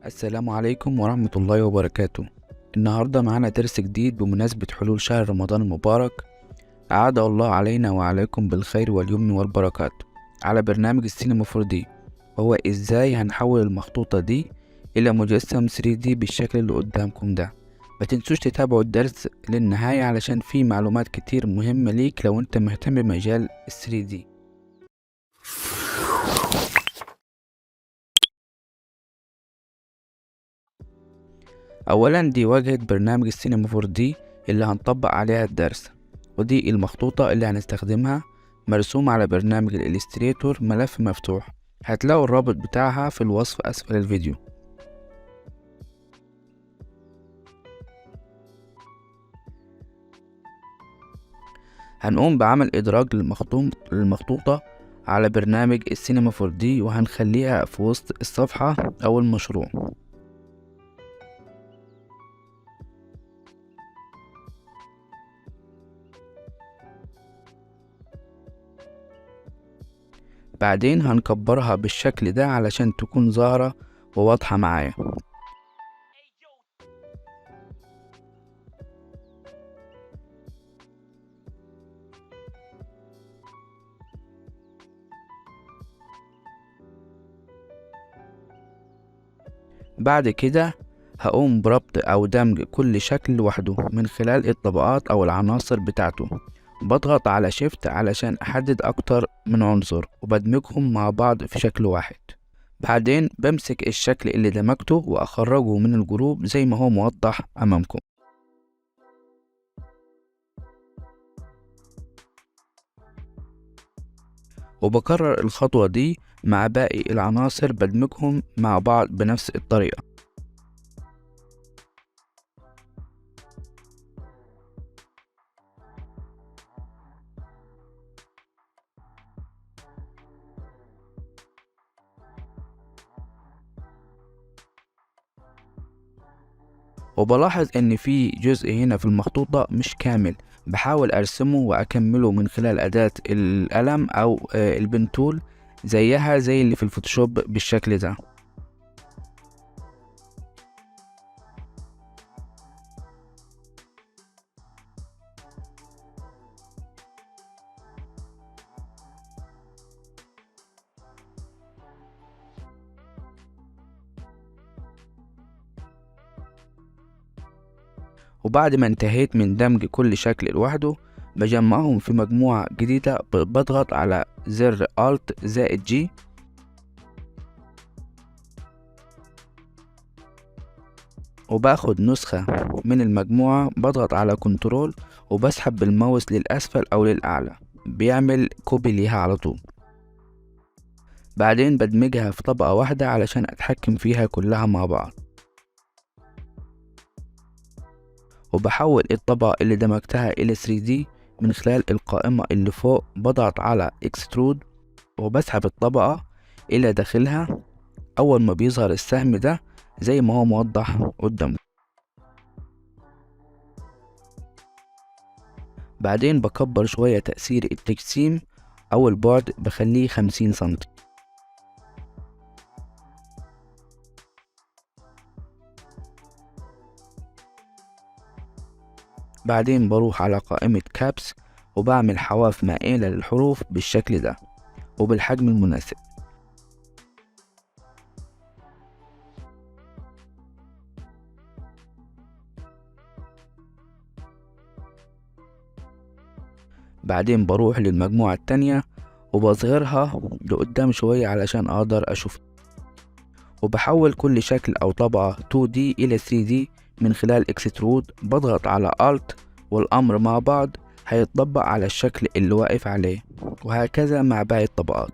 السلام عليكم ورحمة الله وبركاته. النهاردة معانا درس جديد بمناسبة حلول شهر رمضان المبارك. أعاد الله علينا وعليكم بالخير واليمن والبركات على برنامج السينما 4D، وهو إزاي هنحول المخطوطة دي إلى مجسم 3D بالشكل اللي قدامكم ده. ما تنسوش تتابعوا الدرس للنهاية علشان فيه معلومات كتير مهمة ليك لو انت مهتم بمجال 3D. اولا دي واجهة برنامج السينما 4D اللي هنطبق عليها الدرس، ودي المخطوطة اللي هنستخدمها مرسومة على برنامج الإليستريتور، ملف مفتوح. هتلاقوا الرابط بتاعها في الوصف اسفل الفيديو. هنقوم بعمل ادراج للمخطوطة على برنامج السينما 4D، وهنخليها في وسط الصفحة او المشروع. بعدين هنكبرها بالشكل ده علشان تكون ظاهرة وواضحة معايا. بعد كده هقوم بربط او دمج كل شكل لوحده من خلال الطبقات او العناصر بتاعته. بضغط على شيفت علشان احدد اكتر من عنصر وبدمجهم مع بعض في شكل واحد. بعدين بمسك الشكل اللي دمجته واخرجه من الجروب زي ما هو موضح امامكم. وبكرر الخطوة دي مع باقي العناصر، بدمجهم مع بعض بنفس الطريقة. وبلاحظ ان في جزء هنا في المخطوطة مش كامل، بحاول ارسمه واكمله من خلال اداة القلم او البنتول زيها زي اللي في الفوتوشوب بالشكل ده. وبعد ما انتهيت من دمج كل شكل لوحده بجمعهم في مجموعة جديدة، بضغط على زر Alt زائد G، وباخد نسخة من المجموعة، بضغط على كنترول وبسحب بالماوس للأسفل أو للأعلى، بيعمل كوبي ليها على طول. بعدين بدمجها في طبقة واحدة علشان أتحكم فيها كلها مع بعض. وبحول الطبقة اللي دمجتها إلى 3D من خلال القائمة اللي فوق، بضغط على Extrude وبسحب الطبقة إلى داخلها أول ما بيظهر السهم ده زي ما هو موضح قدامكم. بعدين بكبر شوية تأثير التجسيم أو البعد، بخليه 50 سنتي. بعدين بروح على قائمة كابس وبعمل حواف مائلة للحروف بالشكل ده وبالحجم المناسب. بعدين بروح للمجموعة التانية وبصغرها لقدام شوية علشان اقدر اشوف. وبحول كل شكل او طبقة 2D الى 3D من خلال اكسترود، بضغط على Alt والامر مع بعض هيتطبق على الشكل اللي واقف عليه، وهكذا مع باقي الطبقات.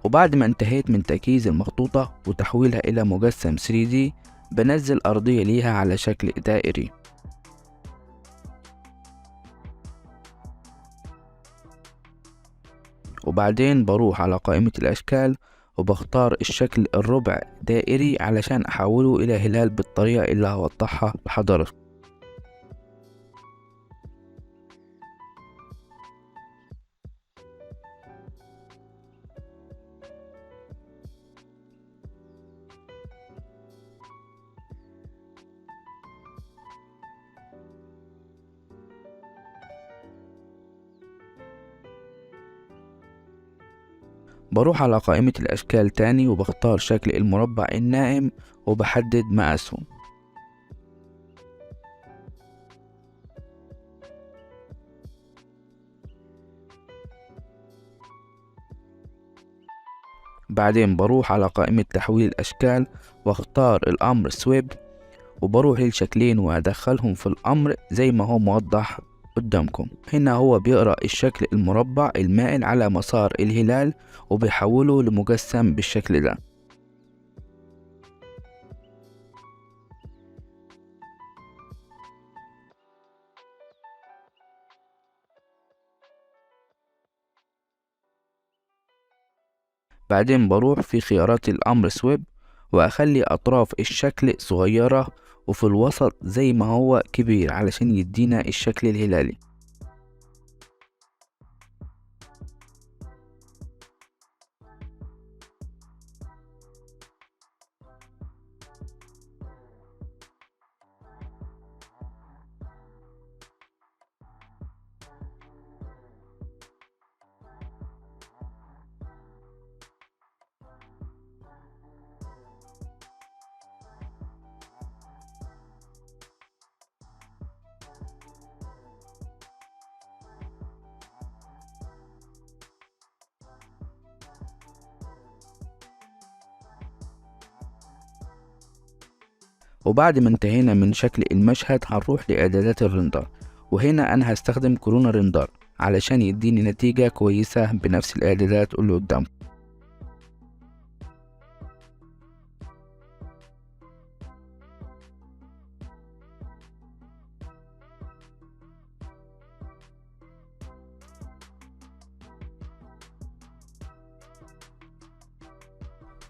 وبعد ما انتهيت من تجهيز المخطوطة وتحويلها إلى مجسم 3D، بنزل أرضية ليها على شكل دائري. وبعدين بروح على قائمة الأشكال وبختار الشكل الربع دائري علشان أحوله إلى هلال بالطريقة اللي هوضحها لحضرتك. بروح على قائمة الأشكال تاني وبختار شكل المربع الناعم وبحدد مقاسه. بعدين بروح على قائمة تحويل الأشكال واختار الأمر سويب، وبروح للشكلين وأدخلهم في الأمر زي ما هو موضح قدامكم. هنا هو بيقرأ الشكل المربع المائل على مسار الهلال وبيحوله لمجسم بالشكل ده. بعدين بروح في خيارات الأمر سويب وأخلي أطراف الشكل صغيرة وفي الوسط زي ما هو كبير علشان يدينا الشكل الهلالي. وبعد ما انتهينا من شكل المشهد هنروح لإعدادات الرندر، وهنا أنا هستخدم كورونا رندر علشان يديني نتيجة كويسة بنفس الإعدادات اللي قدامكم.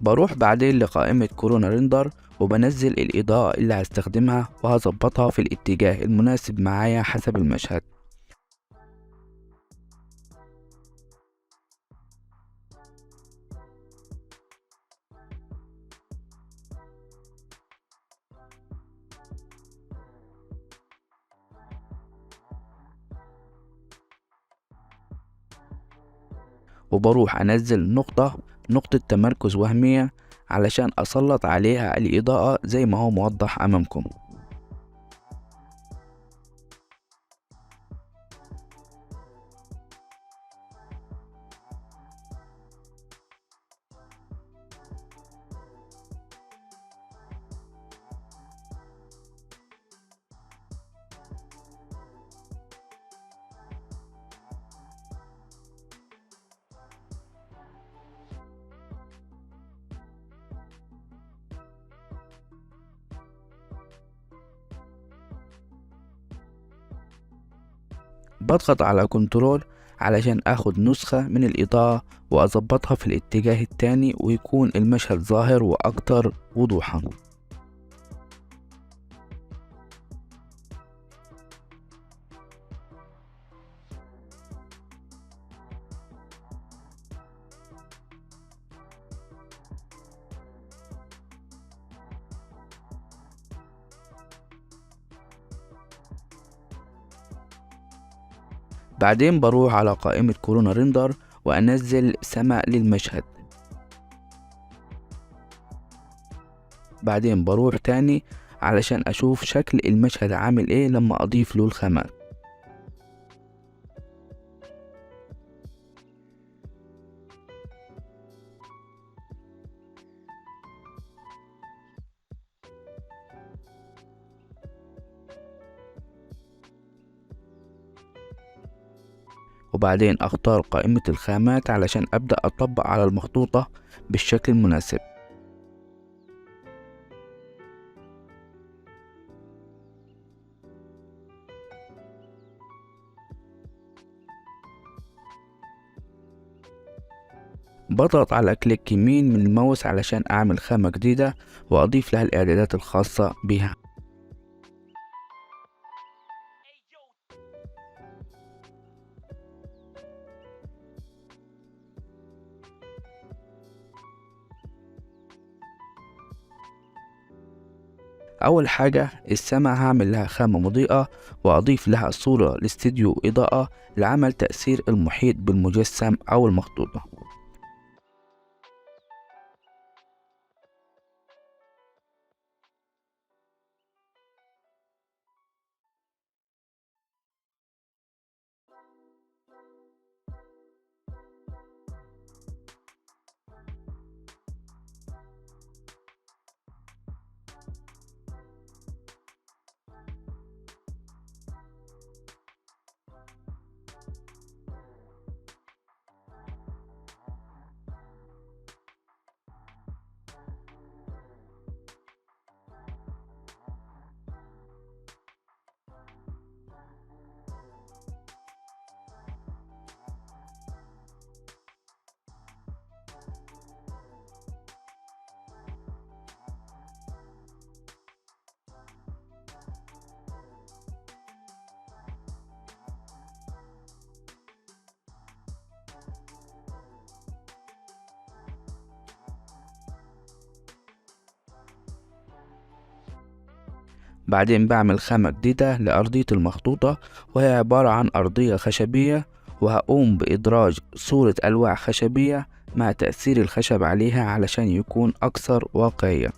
بروح بعدين لقائمة كورونا ريندر وبنزل الإضاءة اللي هستخدمها وهظبطها في الاتجاه المناسب معايا حسب المشهد. وبروح أنزل نقطة تمركز وهمية علشان أسلط عليها الإضاءة زي ما هو موضح أمامكم. بضغط على كنترول علشان اخد نسخة من الإضاءة وأظبطها في الاتجاه التاني ويكون المشهد ظاهر وأكتر وضوحا. بعدين بروح على قائمة كورونا ريندر وأنزل سماء للمشهد. بعدين بروح تاني علشان أشوف شكل المشهد عامل ايه لما أضيف له الخامات. وبعدين اختار قائمة الخامات علشان ابدأ اطبق على المخطوطة بالشكل المناسب. بضغط على كليك يمين من الماوس علشان اعمل خامة جديدة واضيف لها الاعدادات الخاصة بها. اول حاجة السماء هعمل لها خامة مضيئة واضيف لها صورة لاستديو اضاءة لعمل تأثير المحيط بالمجسم او المخطوطة. بعدين بعمل خامة جديدة لأرضية المخطوطة، وهي عبارة عن أرضية خشبية، وهقوم بإدراج صورة ألواح خشبية مع تأثير الخشب عليها علشان يكون أكثر واقعية.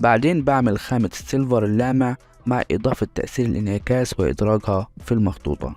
بعدين بعمل خامة السيلفر اللامع مع إضافة تأثير الانعكاس وإدراجها في المخطوطة.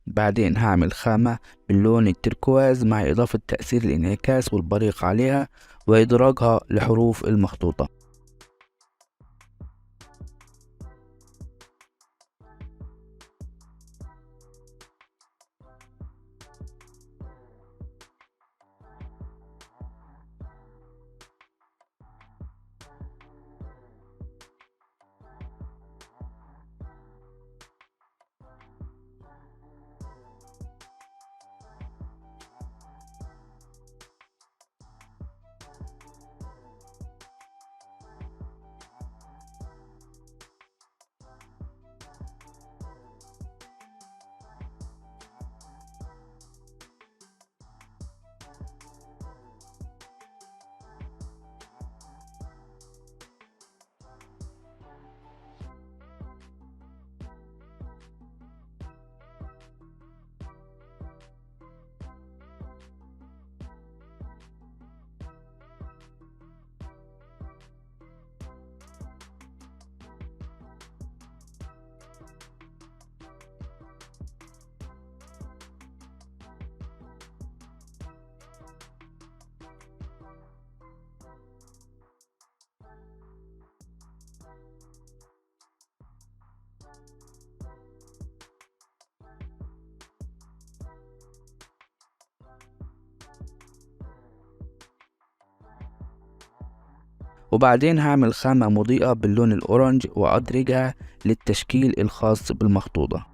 بعدين هعمل خامة باللون التركواز مع إضافة تأثير الانعكاس والبريق عليها وإدراجها لحروف المخطوطة. وبعدين هعمل خامة مضيئة باللون الأورنج وأدرجها للتشكيل الخاص بالمخطوطة.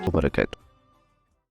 وبركاته.